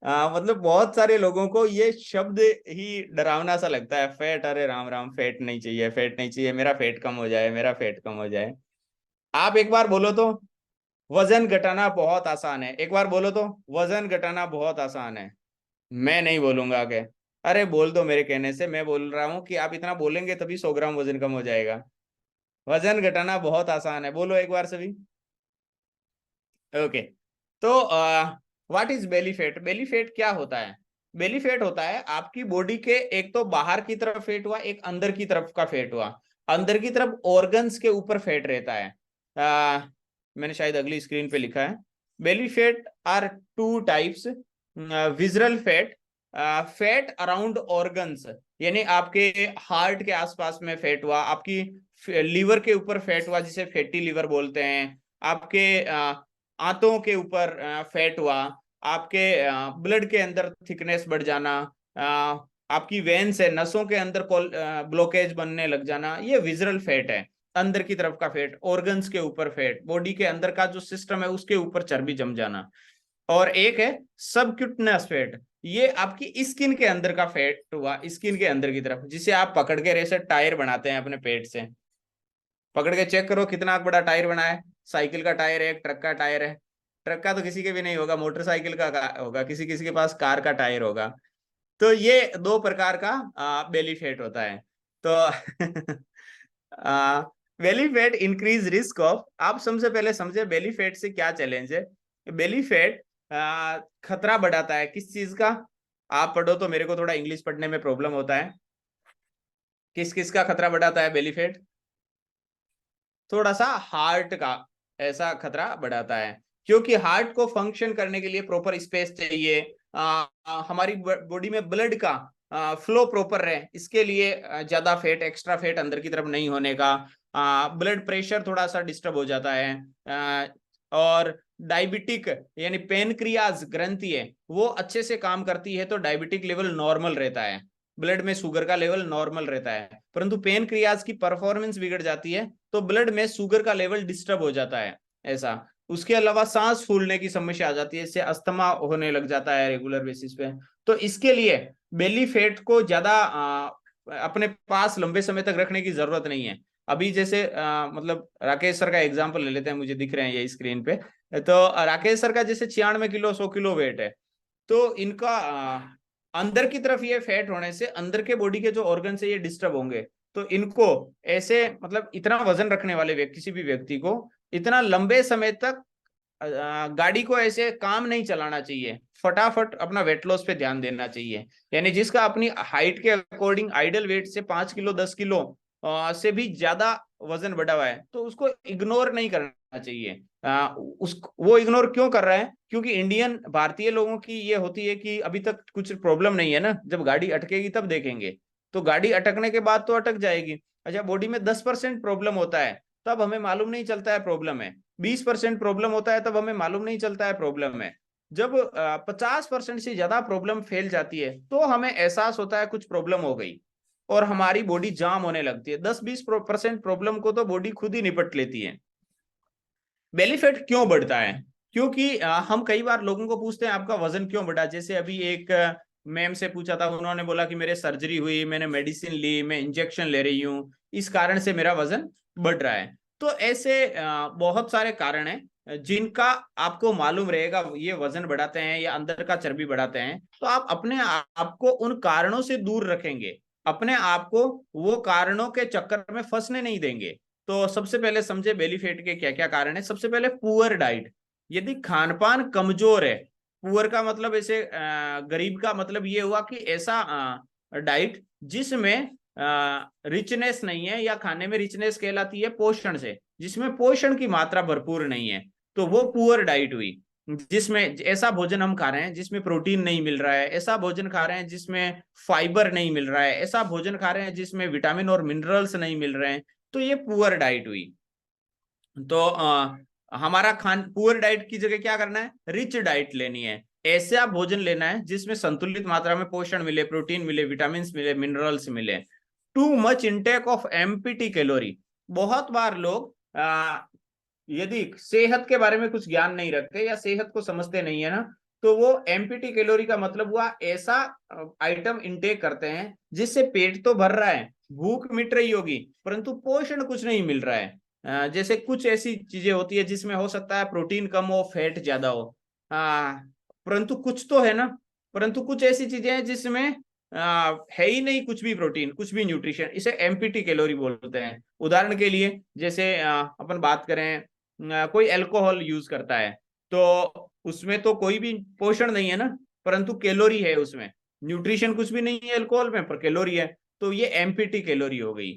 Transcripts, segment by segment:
मतलब बहुत सारे लोगों को ये शब्द ही डरावना सा लगता है, फैट। अरे राम राम, फैट नहीं चाहिए, फैट नहीं चाहिए, मेरा फैट कम हो जाए, मेरा फैट कम हो जाए। आप एक बार बोलो तो वजन घटाना बहुत आसान है, एक बार बोलो तो वजन घटाना बहुत आसान है। मैं नहीं बोलूंगा के, अरे बोल दो मेरे कहने से, मैं बोल रहा हूँ कि आप इतना बोलेंगे तभी 100 ग्राम वजन कम हो जाएगा। वजन घटाना बहुत आसान है, बोलो एक बार सभी। ओके। तो what is belly fat? Belly fat क्या होता है? बेली फैट होता है आपकी बॉडी के एक तो बाहर की तरफ फैट हुआ, एक अंदर की तरफ का फैट हुआ। अंदर की तरफ ऑर्गन्स के ऊपर फैट रहता है। मैंने शायद अगली स्क्रीन पे लिखा है। Belly fat are two types. Visceral fat, fat around organs, यानी आपके हार्ट के आसपास में फैट हुआ, आपकी लीवर के ऊपर फैट हुआ जिसे फैटी लीवर बोलते हैं, आपके आंतों के ऊपर फैट हुआ, आपके ब्लड के अंदर थिकनेस बढ़ जाना, आपकी वेन से नसों के अंदर ब्लॉकेज बनने लग जाना, ये विजरल फैट है। अंदर की तरफ का फैट, ऑर्गन्स के ऊपर फैट, बॉडी के अंदर का जो सिस्टम है उसके ऊपर चर्बी जम जाना। और एक है सबक्यूटनस फैट, ये आपकी स्किन के अंदर का फैट हुआ, स्किन के अंदर की तरफ, जिसे आप पकड़ के ऐसे टायर बनाते हैं अपने पेट से। पकड़ के चेक करो कितना बड़ा टायर बना है। साइकिल का टायर है, एक ट्रक का टायर है। ट्रक का तो किसी के भी नहीं होगा, मोटरसाइकिल का होगा, किसी किसी के पास कार का टायर होगा। तो ये दो प्रकार का बेली फैट होता है। तो belly fat increase risk of, आप सबसे पहले समझे बेली फैट से क्या चैलेंज है। बेली फैट खतरा बढ़ाता है किस चीज का? आप पढ़ो तो, मेरे को थोड़ा इंग्लिश पढ़ने में प्रॉब्लम होता है। किस किस का खतरा बढ़ाता है बेली फैट? थोड़ा सा हार्ट का ऐसा खतरा बढ़ाता है, क्योंकि हार्ट को फंक्शन करने के लिए प्रॉपर स्पेस चाहिए। हमारी बॉडी में ब्लड का फ्लो प्रॉपर रहे, इसके लिए ज्यादा फैट, एक्स्ट्रा फैट अंदर की तरफ नहीं होने का। ब्लड प्रेशर थोड़ा सा डिस्टर्ब हो जाता है। और डायबिटिक, यानी पेनक्रियाज ग्रंथि है वो अच्छे से काम करती है तो डायबिटिक लेवल नॉर्मल रहता है, ब्लड में शुगर का लेवल नॉर्मल रहता है। परंतु पेनक्रियाज की परफॉर्मेंस बिगड़ जाती है तो ब्लड में शुगर का लेवल डिस्टर्ब हो जाता है, ऐसा। उसके अलावा सांस फूलने की समस्या आ जाती है, इससे अस्थमा होने लग जाता है रेगुलर बेसिस पे। तो इसके लिए बेली फैट को ज्यादा अपने पास लंबे समय तक रखने की जरूरत नहीं है। अभी जैसे मतलब राकेश सर का एग्जांपल ले लेते हैं, मुझे दिख रहे हैं ये स्क्रीन पे। तो राकेश सर का जैसे 96 किलो 100 किलो वेट है। तो इनका अंदर की तरफ ये फैट होने से अंदर के बॉडी के जो ऑर्गन से ये डिस्टर्ब होंगे। तो इनको ऐसे, मतलब इतना वजन रखने वाले व्यक्ति, किसी भी व्यक्ति को इतना लंबे समय तक गाड़ी को ऐसे काम नहीं चलाना चाहिए, फटाफट अपना वेट लॉस पे ध्यान देना चाहिए। यानी जिसका अपनी हाइट के अकॉर्डिंग आइडल वेट से 5 किलो 10 किलो से भी ज्यादा वजन बढ़ा हुआ है, तो उसको इग्नोर नहीं करना चाहिए। उस वो इग्नोर क्यों कर रहा है? क्योंकि इंडियन भारतीय लोगों की ये होती है कि अभी तक कुछ प्रॉब्लम नहीं है ना, जब गाड़ी अटकेगी तब देखेंगे। तो गाड़ी अटकने के बाद तो अटक जाएगी। अच्छा, बॉडी में 10% प्रॉब्लम होता है तब हमें मालूम नहीं चलता है प्रॉब्लम है। 20% प्रॉब्लम होता है तब हमें मालूम नहीं चलता है प्रॉब्लम है। जब 50% से ज्यादा प्रॉब्लम फैल जाती है तो हमें एहसास होता है कुछ प्रॉब्लम हो गई, और हमारी बॉडी जाम होने लगती है। 10-20% प्रॉब्लम को तो बॉडी खुद ही निपट लेती है। बेली फैट क्यों बढ़ता है? क्योंकि हम कई बार लोगों को पूछते हैं आपका वजन क्यों बढ़ा। जैसे अभी एक मैम से पूछा था, उन्होंने बोला कि मेरे सर्जरी हुई, मैंने मेडिसिन ली, मैं इंजेक्शन ले रही हूँ, इस कारण से मेरा वजन बढ़ रहा है। तो ऐसे बहुत सारे कारण हैं जिनका आपको मालूम रहेगा ये वजन बढ़ाते हैं या अंदर का चर्बी बढ़ाते हैं, तो आप अपने आप को उन कारणों से दूर रखेंगे, अपने आप को वो कारणों के चक्कर में फंसने नहीं देंगे। तो सबसे पहले समझे बेली फैट के क्या क्या कारण है। सबसे पहले पुअर डाइट, यदि खान पान कमजोर है, पुअर का मतलब ऐसे गरीब का मतलब ये हुआ कि ऐसा डाइट जिसमें रिचनेस नहीं है, या खाने में रिचनेस कहलाती है पोषण से, जिसमें पोषण की मात्रा भरपूर नहीं है, तो वो पुअर डाइट हुई। जिसमें ऐसा भोजन हम खा रहे हैं जिसमें प्रोटीन नहीं मिल रहा है, ऐसा भोजन खा रहे हैं जिसमें फाइबर नहीं मिल रहा है, ऐसा भोजन खा रहे हैं जिसमें विटामिन और मिनरल्स नहीं मिल रहे हैं, तो ये पुअर डाइट हुई। तो हमारा खान पुअर डाइट की जगह क्या करना है? रिच डाइट लेनी है। ऐसा भोजन लेना है जिसमें संतुलित मात्रा में पोषण मिले, प्रोटीन मिले, विटामिन मिले, मिनरल्स मिले। Too much intake of empty calorie, बहुत बार लोग यदि सेहत के बारे में कुछ ज्ञान नहीं रखते या सेहत को समझते नहीं है ना, तो वो एम्प्टी कैलोरी का मतलब हुआ ऐसा आइटम इंटेक करते हैं जिससे पेट तो भर रहा है, भूख मिट रही होगी, परंतु पोषण कुछ नहीं मिल रहा है। जैसे कुछ ऐसी चीजें होती है जिसमें हो सकता है प्रोटीन कम हो, फैट ज्यादा हो, परंतु कुछ तो है ना। परंतु कुछ ऐसी चीजें हैं जिसमें है ही नहीं कुछ भी प्रोटीन, कुछ भी न्यूट्रिशन, इसे एम्प्टी कैलोरी बोलते हैं। उदाहरण के लिए जैसे अपन बात करें, कोई अल्कोहल यूज करता है तो उसमें तो कोई भी पोषण नहीं है ना, परंतु कैलोरी है उसमें। न्यूट्रिशन कुछ भी नहीं है अल्कोहल में, पर कैलोरी है, तो ये एम्प्टी कैलोरी हो गई।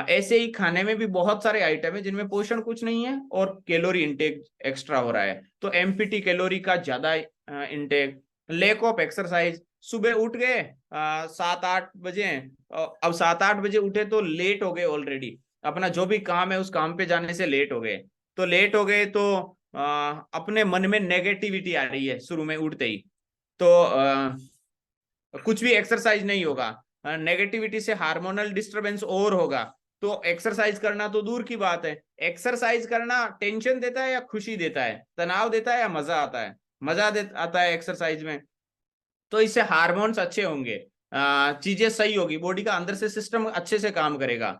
ऐसे ही खाने में भी बहुत सारे आइटम है जिनमें पोषण कुछ नहीं है और कैलोरी इंटेक एक्स्ट्रा हो रहा है, तो एम्प्टी कैलोरी का ज्यादा इंटेक। लैक ऑफ एक्सरसाइज, सुबह उठ गए 7-8 बजे, अब 7-8 बजे उठे तो लेट हो गए ऑलरेडी, अपना जो भी काम है उस काम पे जाने से लेट हो गए। तो लेट हो गए तो अपने मन में नेगेटिविटी आ रही है शुरू में उठते ही, तो कुछ भी एक्सरसाइज नहीं होगा, नेगेटिविटी से हार्मोनल डिस्टरबेंस और होगा। तो एक्सरसाइज करना तो दूर की बात है, एक्सरसाइज करना टेंशन देता है या खुशी देता है, तनाव देता है या मजा आता है? मजा आता है एक्सरसाइज में। तो इससे हार्मोन्स अच्छे होंगे, चीजें सही होगी, बॉडी का अंदर से सिस्टम अच्छे से काम करेगा।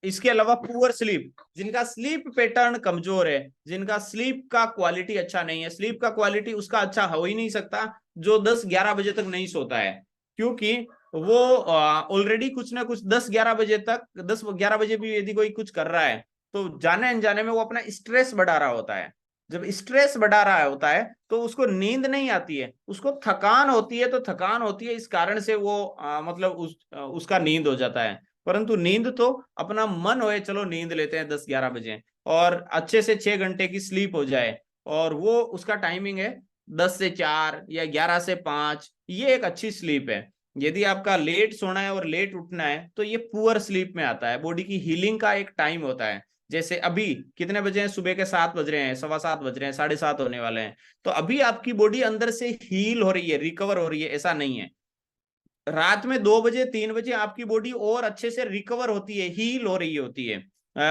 इसके अलावा पुअर स्लीप, जिनका स्लीप पैटर्न कमजोर है, जिनका स्लीप का क्वालिटी अच्छा नहीं है, स्लीप का क्वालिटी उसका अच्छा हो ही नहीं सकता जो 10-11 बजे तक नहीं सोता है, क्योंकि वो ऑलरेडी कुछ ना कुछ 10-11 बजे तक, 10-11 बजे भी यदि कोई कुछ कर रहा है तो जाने अनजाने में वो अपना स्ट्रेस बढ़ा रहा होता है। जब स्ट्रेस बढ़ा रहा होता है तो उसको नींद नहीं आती है, उसको थकान होती है, तो थकान होती है इस कारण से वो मतलब उसका नींद हो जाता है। परंतु नींद तो अपना मन होए, चलो नींद लेते हैं 10-11 बजे और अच्छे से 6 घंटे की स्लीप हो जाए, और वो उसका टाइमिंग है 10 से 4 या 11 से 5, ये एक अच्छी स्लीप है। यदि आपका लेट सोना है और लेट उठना है तो ये पुअर स्लीप में आता है, बॉडी की हीलिंग का एक टाइम होता है। जैसे अभी कितने बजे हैं? सुबह के 7 बज रहे हैं, 7:15 बज रहे हैं, 7:30 होने वाले हैं, तो अभी आपकी बॉडी अंदर से हील हो रही है, रिकवर हो रही है, ऐसा नहीं है। रात में 2 बजे 3 बजे आपकी बॉडी और अच्छे से रिकवर होती है, हील हो रही होती है,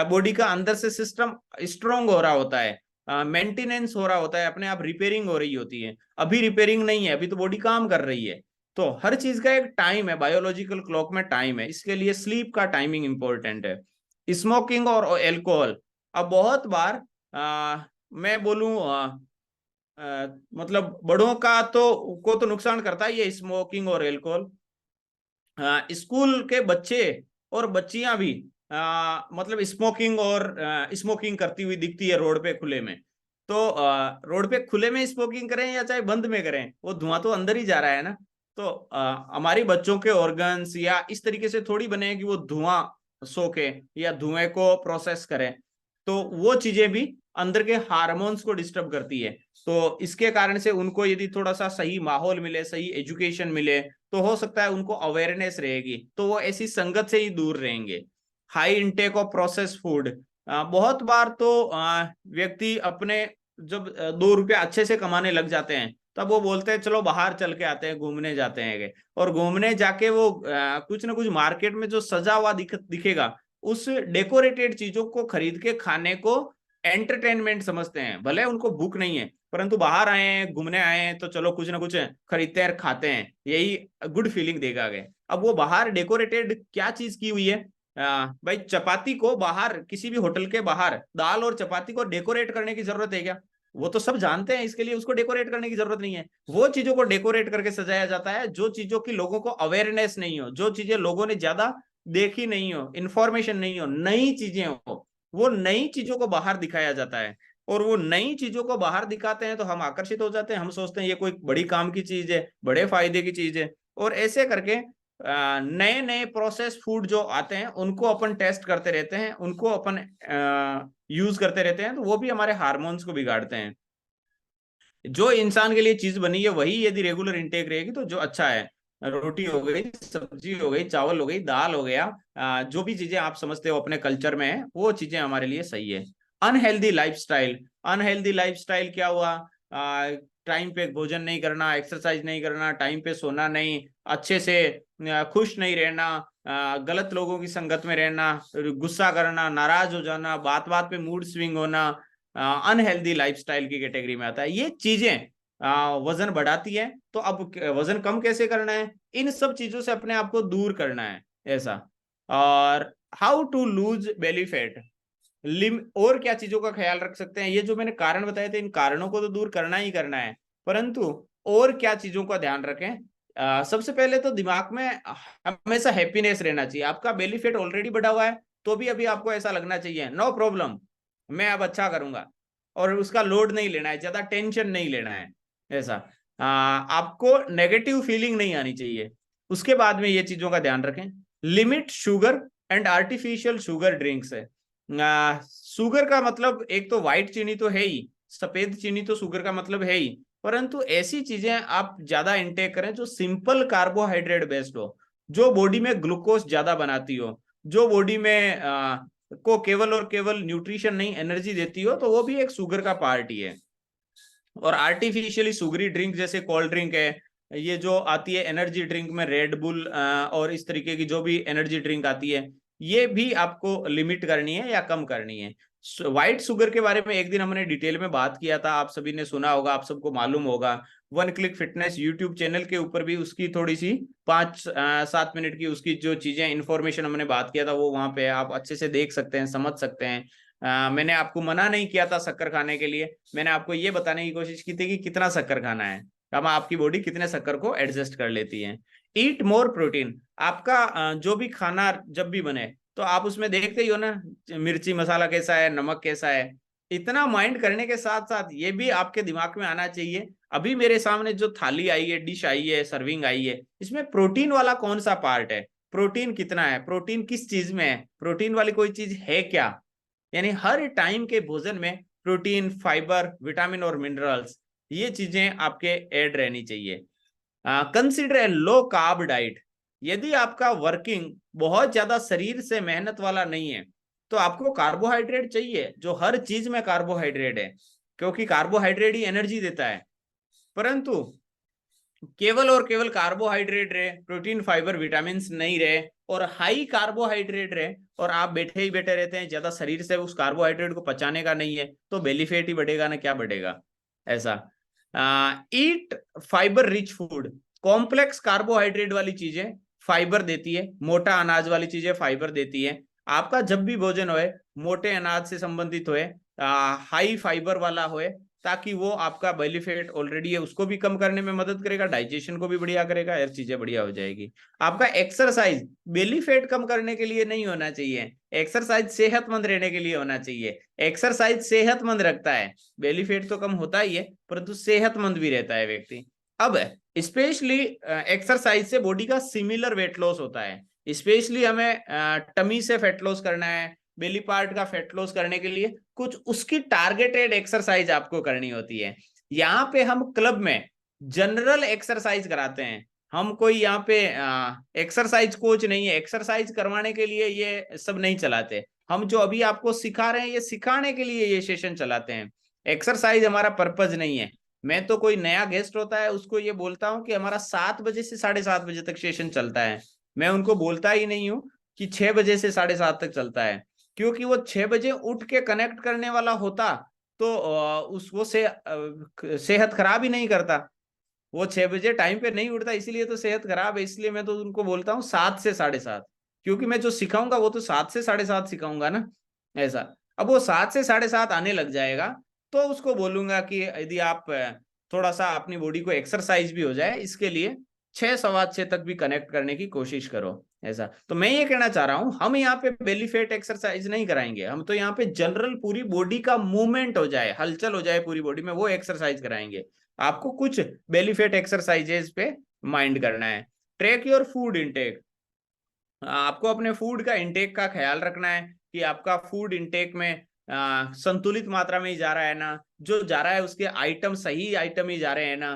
बॉडी का अंदर से सिस्टम स्ट्रोंग हो रहा होता है, मेंटेनेंस हो रहा होता है, अपने आप रिपेयरिंग हो रही होती है। अभी रिपेयरिंग नहीं है, अभी तो बॉडी काम कर रही है। तो हर चीज का एक टाइम है, बायोलॉजिकल क्लॉक में टाइम है, इसके लिए स्लीप का टाइमिंग इंपॉर्टेंट है। स्मोकिंग और एल्कोहल, अब बहुत बार मैं बोलूं मतलब बड़ों का तो नुकसान करता है ये स्मोकिंग और एल्कोहल। स्कूल के बच्चे और बच्चियां भी मतलब स्मोकिंग और स्मोकिंग करती हुई दिखती है रोड पे खुले में। तो रोड पे खुले में स्मोकिंग करें या चाहे बंद में करें, वो धुआं तो अंदर ही जा रहा है ना। तो हमारी बच्चों के ऑर्गन्स या इस तरीके से थोड़ी बने हैं कि वो धुआं सोखे या धुएं को प्रोसेस करें, तो वो चीजें भी अंदर के हार्मोन्स को डिस्टर्ब करती है। तो इसके कारण से उनको यदि थोड़ा सा सही माहौल मिले, सही एजुकेशन मिले, तो हो सकता है उनको अवेयरनेस रहेगी, तो वो ऐसी संगत से ही दूर रहेंगे। High intake of process food, बहुत बार तो व्यक्ति अपने जब 2 रुपया अच्छे से कमाने लग जाते हैं तब वो बोलते हैं चलो बाहर चल के आते हैं, घूमने जाते हैं, और घूमने जाके वो कुछ ना कुछ मार्केट में जो सजा हुआ दिखेगा उस डेकोरेटेड चीजों को खरीद के खाने को एंटरटेनमेंट समझते हैं। भले उनको भूख नहीं है, परंतु बाहर आए हैं, घूमने आए हैं, तो चलो कुछ ना कुछ खरीदते हैं, खाते हैं, यही गुड फीलिंग देगा गए। अब वो बाहर डेकोरेटेड क्या चीज की हुई है? भाई चपाती को बाहर किसी भी होटल के बाहर दाल और चपाती को डेकोरेट करने की जरूरत है क्या? वो तो सब जानते हैं, इसके लिए उसको डेकोरेट करने की जरूरत नहीं है। वो चीजों को डेकोरेट करके सजाया जाता है जो चीजों की लोगों को अवेयरनेस नहीं हो, जो चीजें लोगों ने ज्यादा देखी नहीं हो, इंफॉर्मेशन नहीं हो, नई चीजें हो, वो नई चीजों को बाहर दिखाया जाता है। और वो नई चीजों को बाहर दिखाते हैं तो हम आकर्षित हो जाते हैं, हम सोचते हैं ये कोई बड़ी काम की चीज है, बड़े फायदे की चीज है। और ऐसे करके नए नए प्रोसेस फूड जो आते हैं उनको अपन टेस्ट करते रहते हैं, उनको अपन यूज करते रहते हैं, तो वो भी हमारे हार्मोन्स को बिगाड़ते हैं। जो इंसान के लिए चीज बनी है वही यदि रेगुलर इंटेक रहेगी तो जो अच्छा है, रोटी हो गई, सब्जी हो गई, चावल हो गई, दाल हो गया, जो भी चीजें आप समझते हो अपने कल्चर में है वो चीजें हमारे लिए सही है। अनहेल्दी लाइफस्टाइल, अनहेल्दी लाइफस्टाइल क्या हुआ? टाइम पे भोजन नहीं करना, एक्सरसाइज नहीं करना, टाइम पे सोना नहीं, अच्छे से खुश नहीं रहना, गलत लोगों की संगत में रहना, गुस्सा करना, नाराज हो जाना, बात बात पे मूड स्विंग होना, अनहेल्दी लाइफस्टाइल की कैटेगरी में आता है। ये चीजें वजन बढ़ाती है। तो अब वजन कम कैसे करना है, इन सब चीजों से अपने आप को दूर करना है ऐसा। और how to lose belly fat, और क्या चीजों का ख्याल रख सकते हैं, ये जो मैंने कारण बताए थे इन कारणों को तो दूर करना ही करना है, परंतु और क्या चीजों का ध्यान रखें। सबसे पहले तो दिमाग में हमेशा हैप्पीनेस रहना चाहिए। आपका बेली फैट ऑलरेडी बढ़ा हुआ है तो भी अभी आपको ऐसा लगना चाहिए नो प्रॉब्लम, मैं अब अच्छा करूंगा, और उसका लोड नहीं लेना है, ज्यादा टेंशन नहीं लेना है ऐसा। आपको नेगेटिव फीलिंग नहीं आनी चाहिए। उसके बाद में ये चीजों का ध्यान रखें। Limit sugar and artificial sugar drinks है। शुगर का मतलब एक तो व्हाइट चीनी तो है ही, सफेद चीनी तो शुगर का मतलब है ही, परंतु ऐसी चीजें आप ज्यादा इंटेक करें जो सिंपल कार्बोहाइड्रेट बेस्ड हो, जो बॉडी में ग्लूकोज ज्यादा बनाती हो, जो बॉडी में को केवल और केवल न्यूट्रिशन नहीं एनर्जी देती हो, तो वो भी एक शुगर का पार्ट ही है। और आर्टिफिशियली शुगरी ड्रिंक जैसे कोल्ड ड्रिंक है, ये जो आती है एनर्जी ड्रिंक में रेड बुल और इस तरीके की जो भी एनर्जी ड्रिंक आती है, ये भी आपको लिमिट करनी है या कम करनी है। व्हाइट शुगर के बारे में एक दिन हमने डिटेल में बात किया था, आप सभी ने सुना होगा, आप सबको मालूम होगा। One click fitness YouTube channel के ऊपर भी उसकी थोड़ी सी 5-7 मिनट की उसकी जो चीजें इंफॉर्मेशन हमने बात किया था वो वहां पे आप अच्छे से देख सकते हैं, समझ सकते हैं। मैंने आपको मना नहीं किया था शक्कर खाने के लिए, मैंने आपको ये बताने की कोशिश की थी कि कितना शक्कर खाना है, हम आपकी बॉडी कितने शक्कर को एडजस्ट कर लेती है। ईट मोर प्रोटीन, आपका जो भी खाना जब भी बने तो आप उसमें देखते ही हो ना, मिर्ची मसाला कैसा है, नमक कैसा है। इतना माइंड करने के साथ साथ ये भी आपके दिमाग में आना चाहिए, अभी मेरे सामने जो थाली आई है, डिश आई है, सर्विंग आई है, इसमें प्रोटीन वाला कौन सा पार्ट है, प्रोटीन कितना है, प्रोटीन किस चीज में है, प्रोटीन वाली कोई चीज है क्या। यानी हर टाइम के भोजन में प्रोटीन, फाइबर, विटामिन और मिनरल्स, ये चीजें आपके ऐड रहनी चाहिए। Consider a low carb diet, यदि आपका वर्किंग बहुत ज्यादा शरीर से मेहनत वाला नहीं है तो आपको कार्बोहाइड्रेट चाहिए, जो हर चीज में कार्बोहाइड्रेट है, क्योंकि कार्बोहाइड्रेट ही एनर्जी देता है। परंतु केवल और केवल कार्बोहाइड्रेट रहे, प्रोटीन फाइबर विटामिन नहीं रहे और हाई कार्बोहाइड्रेट रहे, और आप बैठे ही बैठे रहते हैं, ज्यादा शरीर से उस कार्बोहाइड्रेट को पचाने का नहीं है, तो बेली फैट ही बढ़ेगा ना, क्या बढ़ेगा ऐसा। Eat fibre rich food, complex carbohydrate वाली चीजें फाइबर देती है, मोटा अनाज वाली चीजें फाइबर देती है। आपका जब भी भोजन होए मोटे अनाज से संबंधित होए, हाई फाइबर वाला होए, ताकि वो आपका बेली फैट ऑलरेडी है उसको भी कम करने में मदद करेगा, डाइजेशन को भी बढ़िया करेगा, हर चीजें बढ़िया हो जाएगी। आपका एक्सरसाइज बेली फैट कम करने के लिए नहीं होना चाहिए, एक्सरसाइज सेहतमंद रहने के लिए होना चाहिए। एक्सरसाइज सेहतमंद रखता है, बेली फैट तो कम होता ही है परंतु सेहतमंद भी रहता है व्यक्ति। अब स्पेशली एक्सरसाइज से बॉडी का सिमिलर वेट लॉस होता है, स्पेशली हमें टमी से फैट लॉस करना है, बेली पार्ट का फैट लॉस करने के लिए कुछ उसकी टारगेटेड एक्सरसाइज आपको करनी होती है। यहाँ पे हम क्लब में जनरल एक्सरसाइज कराते हैं, हम कोई यहाँ पे एक्सरसाइज कोच नहीं है, एक्सरसाइज करवाने के लिए ये सब नहीं चलाते। हम जो अभी आपको सिखा रहे हैं ये सिखाने के लिए ये सेशन चलाते हैं, एक्सरसाइज हमारा पर्पज नहीं है। मैं तो कोई नया गेस्ट होता है उसको ये बोलता हूँ कि हमारा 7 बजे से 7:30 बजे तक सेशन चलता है, मैं उनको बोलता ही नहीं हूँ कि 6 बजे से 7:30 तक चलता है, क्योंकि वो 6 बजे उठ के कनेक्ट करने वाला होता तो उसको सेहत खराब ही नहीं करता। वो 6 बजे टाइम पे नहीं उठता इसीलिए तो सेहत खराब है, इसलिए मैं तो उनको बोलता हूँ 7 से 7:30, क्योंकि मैं जो सिखाऊंगा वो तो 7 से 7:30 सिखाऊंगा ना ऐसा। अब वो 7 से 7:30 आने लग जाएगा तो उसको बोलूंगा कि यदि आप थोड़ा सा अपनी बॉडी को एक्सरसाइज भी हो जाए, इसके लिए 6, 6:15 तक भी कनेक्ट करने की कोशिश करो ऐसा। तो मैं ये कहना चाह रहा हूं हम यहाँ पे बेली फैट एक्सरसाइज नहीं कराएंगे, हम तो यहाँ पे जनरल पूरी बॉडी का मूवमेंट हो जाए, हलचल हो जाए पूरी बॉडी में, वो एक्सरसाइज कराएंगे। आपको कुछ बेली फैट एक्सरसाइजेस पे माइंड करना है। ट्रैक योर फूड इनटेक, आपको अपने फूड का इंटेक का ख्याल रखना है कि आपका फूड इंटेक में संतुलित मात्रा में ही जा रहा है ना, जो जा रहा है उसके आइटम सही आइटम ही जा रहे हैं ना।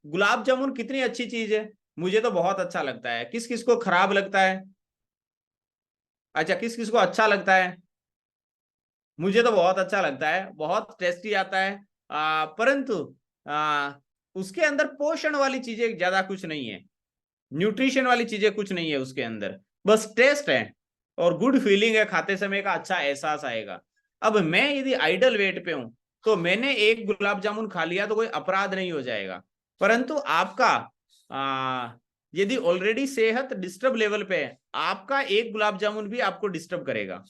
गुलाब जामुन कितनी अच्छी चीज है, मुझे तो बहुत अच्छा लगता है, किस किस को खराब लगता है, अच्छा किस किस को अच्छा लगता है, मुझे तो बहुत अच्छा लगता है, बहुत टेस्टी आता है। परंतु उसके अंदर पोषण वाली चीजें ज्यादा कुछ नहीं है, न्यूट्रिशन वाली चीजें कुछ नहीं है उसके अंदर, बस टेस्ट है और गुड फीलिंग है, खाते समय का अच्छा एहसास आएगा। अब मैं यदि आइडल वेट पे हूं तो मैंने एक गुलाब जामुन खा लिया तो कोई अपराध नहीं हो जाएगा। परंतु आपका यदि ऑलरेडी सेहत डिस्टर्ब लेवल पे है, आपका एक गुलाब जामुन भी आपको डिस्टर्ब करेगा।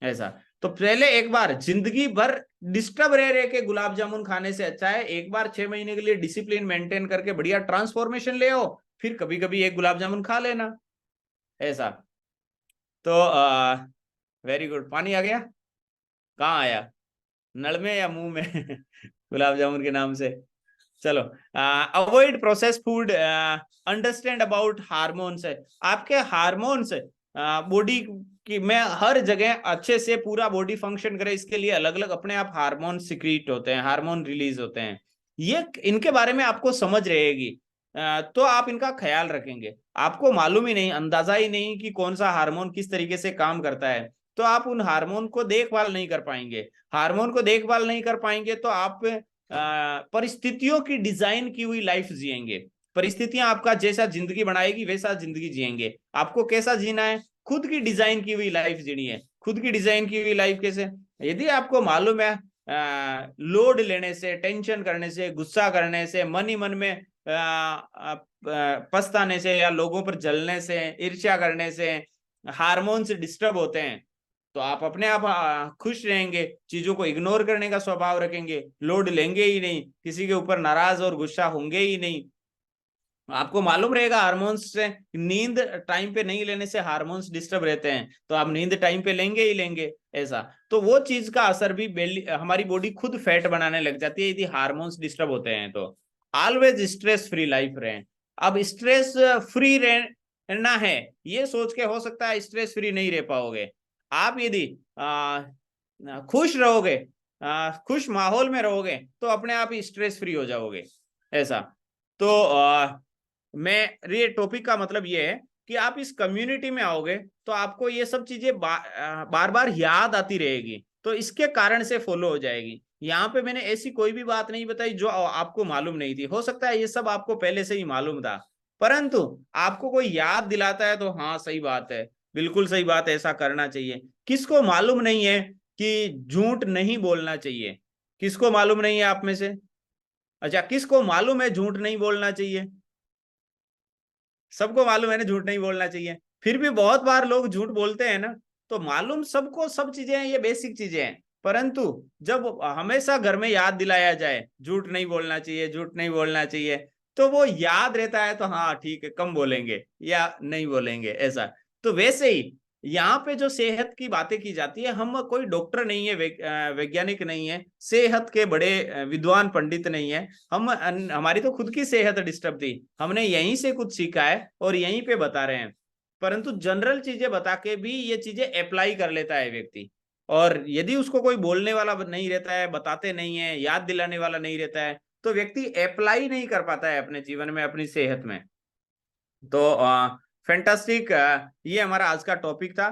ऐसा तो पहले एक बार जिंदगी भर डिस्टर्ब रह रहे के गुलाब जामुन खाने से अच्छा है एक बार 6 महीने के लिए डिसिप्लिन मेंटेन करके बढ़िया ट्रांसफॉर्मेशन ले आओ, फिर कभी कभी एक गुलाब जामुन खा लेना। ऐसा तो वेरी गुड। पानी आ गया? कहाँ आया, नल में या मुंह में? गुलाब जामुन के नाम से। चलो, avoid process food, understand about hormones है। आपके हार्मोन्स बॉडी की में हर जगह अच्छे से पूरा बॉडी फंक्शन करे, इसके लिए अलग अलग अपने आप हार्मोन सिक्रीट होते हैं, हार्मोन रिलीज होते हैं। ये इनके बारे में आपको समझ रहेगी तो आप इनका ख्याल रखेंगे। आपको मालूम ही नहीं, अंदाजा ही नहीं कि कौन सा हार्मोन किस तरीके से काम करता है, तो आप उन हार्मोन को देखभाल नहीं कर पाएंगे। हार्मोन को देखभाल नहीं कर पाएंगे तो आप परिस्थितियों की डिजाइन की हुई लाइफ जिएंगे। परिस्थितियां आपका जैसा जिंदगी बनाएगी वैसा जिंदगी जिएंगे। आपको कैसा जीना है, खुद की डिजाइन की हुई लाइफ जीनी है। खुद की डिजाइन की हुई लाइफ कैसे? यदि आपको मालूम है लोड लेने से, टेंशन करने से, गुस्सा करने से, मन ही मन में पछताने से या लोगों पर जलने से, ईर्ष्या करने से हार्मोन्स डिस्टर्ब होते हैं, तो आप अपने आप खुश रहेंगे, चीजों को इग्नोर करने का स्वभाव रखेंगे, लोड लेंगे ही नहीं, किसी के ऊपर नाराज और गुस्सा होंगे ही नहीं। आपको मालूम रहेगा हार्मोन्स से, नींद टाइम पे नहीं लेने से हार्मोन्स डिस्टर्ब रहते हैं, तो आप नींद टाइम पे लेंगे ही लेंगे। ऐसा तो वो चीज का असर भी हमारी बॉडी खुद फैट बनाने लग जाती है यदि हार्मोन्स डिस्टर्ब होते हैं तो। ऑलवेज स्ट्रेस फ्री लाइफ रहें। अब स्ट्रेस फ्री रहना है ये सोच के हो सकता है स्ट्रेस फ्री नहीं रह पाओगे। आप यदि खुश रहोगे, खुश माहौल में रहोगे, तो अपने आप ही स्ट्रेस फ्री हो जाओगे। ऐसा तो मैं ये टॉपिक का मतलब ये है कि आप इस कम्युनिटी में आओगे तो आपको ये सब चीजें बार बार याद आती रहेगी, तो इसके कारण से फॉलो हो जाएगी। यहाँ पे मैंने ऐसी कोई भी बात नहीं बताई जो आपको मालूम नहीं थी। हो सकता है ये सब आपको पहले से ही मालूम था, परंतु आपको कोई याद दिलाता है तो हाँ सही बात है, बिल्कुल सही बात है, ऐसा करना चाहिए। किसको मालूम नहीं है कि झूठ नहीं बोलना चाहिए? किसको मालूम नहीं है आप में से? अच्छा, किसको मालूम है झूठ नहीं बोलना चाहिए? सबको मालूम है ना झूठ नहीं बोलना चाहिए, फिर भी बहुत बार लोग झूठ बोलते हैं ना। तो मालूम सबको सब चीजें हैं, ये बेसिक चीजें हैं, परंतु जब हमेशा घर में याद दिलाया जाए झूठ नहीं बोलना चाहिए, झूठ नहीं बोलना चाहिए, तो वो याद रहता है, तो हाँ ठीक है कम बोलेंगे या नहीं बोलेंगे। ऐसा तो वैसे ही यहाँ पे जो सेहत की बातें की जाती है, हम कोई डॉक्टर नहीं है, वैज्ञानिक नहीं है, सेहत के बड़े विद्वान पंडित नहीं है। हमारी तो खुद की सेहत डिस्टर्ब थी, हमने यहीं से कुछ सीखा है और यहीं पे बता रहे हैं। परंतु जनरल चीजें बता के भी ये चीजें अप्लाई कर लेता है व्यक्ति, और यदि उसको कोई बोलने वाला नहीं रहता है, बताते नहीं है, याद दिलाने वाला नहीं रहता है, तो व्यक्ति अप्लाई नहीं कर पाता है अपने जीवन में, अपनी सेहत में। तो फैंटास्टिक, ये हमारा आज का टॉपिक था।